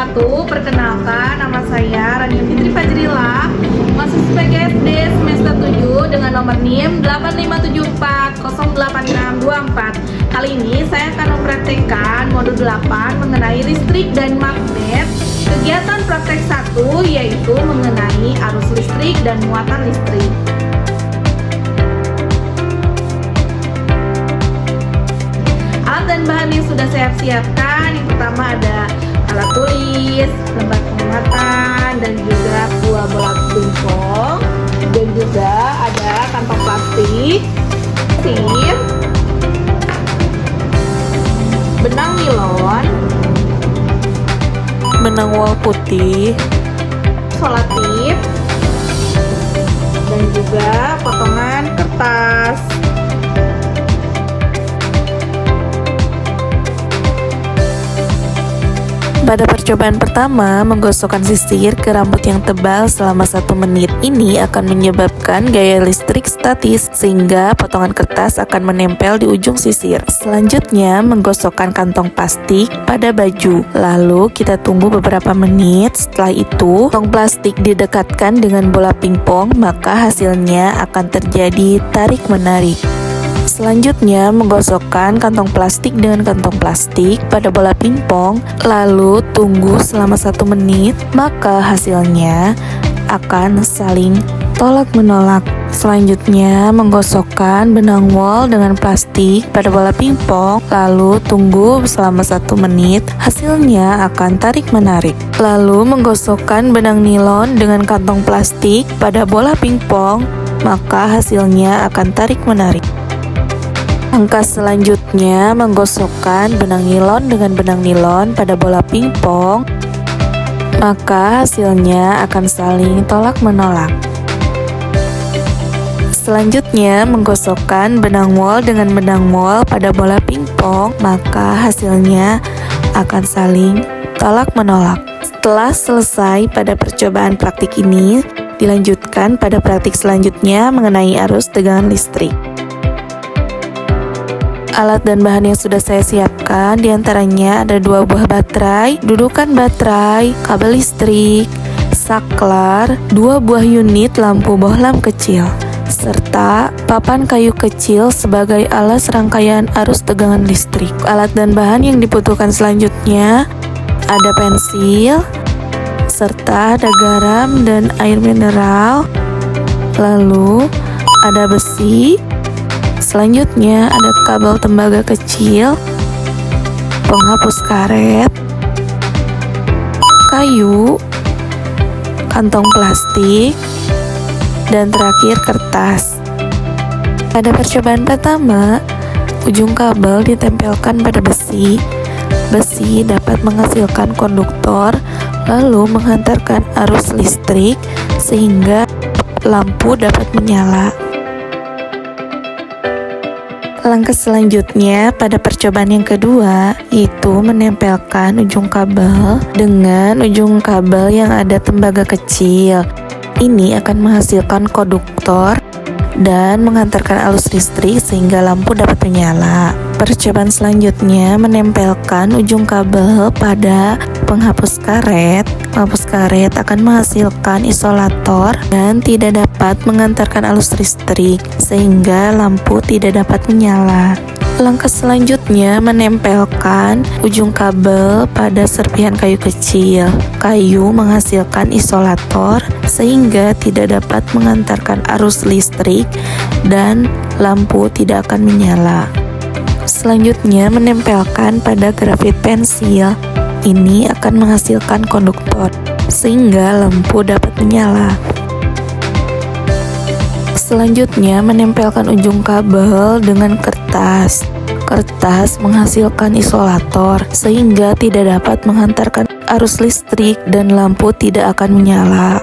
wabarakatuh. Perkenalkan, nama saya Rania Fitri Fajrila, mahasiswa PGSD semester 7 dengan nomor NIM 85740864. Kali ini saya akan mempraktekkan modul 8 mengenai listrik dan magnet. Kegiatan praktek 1 yaitu mengenai arus listrik dan muatan listrik. Alat dan bahan yang sudah saya siapkan, yang pertama ada alat tulis, lembar penguatan, dan juga buah bola pingpong, dan juga ada kantong plastik, sisir, benang nilon, benang wol putih, selotip, dan juga potongan kertas. Pada percobaan pertama, menggosokkan sisir ke rambut yang tebal selama 1 menit. Ini akan menyebabkan gaya listrik statis sehingga potongan kertas akan menempel di ujung sisir. Selanjutnya, menggosokkan kantong plastik pada baju. Lalu kita tunggu beberapa menit. Setelah itu, kantong plastik didekatkan dengan bola pingpong, maka hasilnya akan terjadi tarik-menarik. Selanjutnya, menggosokkan kantong plastik dengan kantong plastik pada bola pingpong, lalu tunggu selama 1 menit, maka hasilnya akan saling tolak-menolak. Selanjutnya, menggosokkan benang wol dengan plastik pada bola pingpong, lalu tunggu selama 1 menit, hasilnya akan tarik-menarik. Lalu, menggosokkan benang nilon dengan kantong plastik pada bola pingpong, maka hasilnya akan tarik-menarik. Langkah selanjutnya, menggosokkan benang nilon dengan benang nilon pada bola pingpong, maka hasilnya akan saling tolak-menolak. Selanjutnya, menggosokkan benang wol dengan benang wol pada bola pingpong, maka hasilnya akan saling tolak-menolak. Setelah selesai pada percobaan praktik ini, dilanjutkan pada praktik selanjutnya mengenai arus tegangan listrik. Alat dan bahan yang sudah saya siapkan diantaranya ada 2 buah baterai, dudukan baterai, kabel listrik, saklar, 2 buah unit lampu bohlam kecil, serta papan kayu kecil sebagai alas rangkaian arus tegangan listrik. Alat dan bahan yang dibutuhkan selanjutnya ada pensil, serta ada garam dan air mineral, lalu ada besi. Selanjutnya ada kabel tembaga kecil, penghapus karet, kayu, kantong plastik, dan terakhir kertas. Pada percobaan pertama, ujung kabel ditempelkan pada besi. Besi dapat menghasilkan konduktor, lalu menghantarkan arus listrik sehingga lampu dapat menyala. Langkah selanjutnya pada percobaan yang kedua yaitu menempelkan ujung kabel dengan ujung kabel yang ada tembaga kecil. Ini akan menghasilkan konduktor dan menghantarkan arus listrik sehingga lampu dapat menyala. Percobaan selanjutnya menempelkan ujung kabel pada penghapus karet. Penghapus karet akan menghasilkan isolator dan tidak dapat mengantarkan arus listrik sehingga lampu tidak dapat menyala. Langkah selanjutnya menempelkan ujung kabel pada serpihan kayu kecil. Kayu menghasilkan isolator sehingga tidak dapat mengantarkan arus listrik dan lampu tidak akan menyala. Selanjutnya menempelkan pada grafit pensil. Ini akan menghasilkan konduktor sehingga lampu dapat menyala. Selanjutnya menempelkan ujung kabel dengan kertas. Kertas menghasilkan isolator sehingga tidak dapat menghantarkan arus listrik dan lampu tidak akan menyala.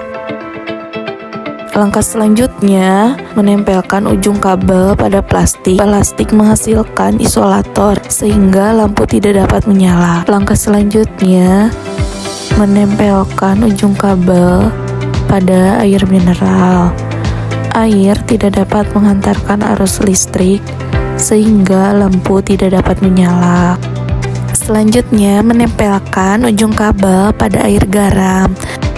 Langkah selanjutnya menempelkan ujung kabel pada plastik. Plastik menghasilkan isolator sehingga lampu tidak dapat menyala. Langkah selanjutnya menempelkan ujung kabel pada air mineral. Air tidak dapat menghantarkan arus listrik sehingga lampu tidak dapat menyala. Selanjutnya, menempelkan ujung kabel pada air garam.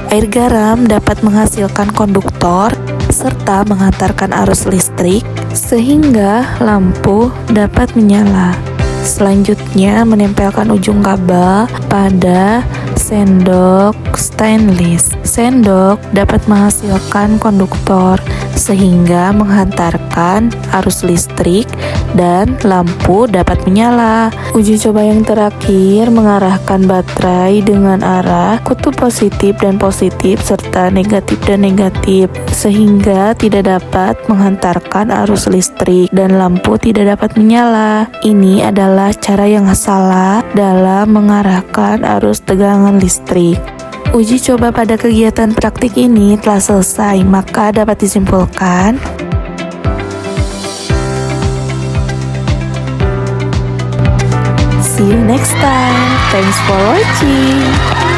Air garam dapat menghasilkan konduktor serta menghantarkan arus listrik sehingga lampu dapat menyala. Selanjutnya, menempelkan ujung kabel pada sendok stainless. Sendok dapat menghasilkan konduktor sehingga menghantarkan arus listrik dan lampu dapat menyala. Uji coba yang terakhir mengarahkan baterai dengan arah kutub positif dan positif serta negatif dan negatif sehingga tidak dapat menghantarkan arus listrik dan lampu tidak dapat menyala. Ini adalah cara yang salah dalam mengarahkan arus tegangan listrik. Uji coba pada kegiatan praktik ini telah selesai, maka dapat disimpulkan see you next time. Thanks for watching.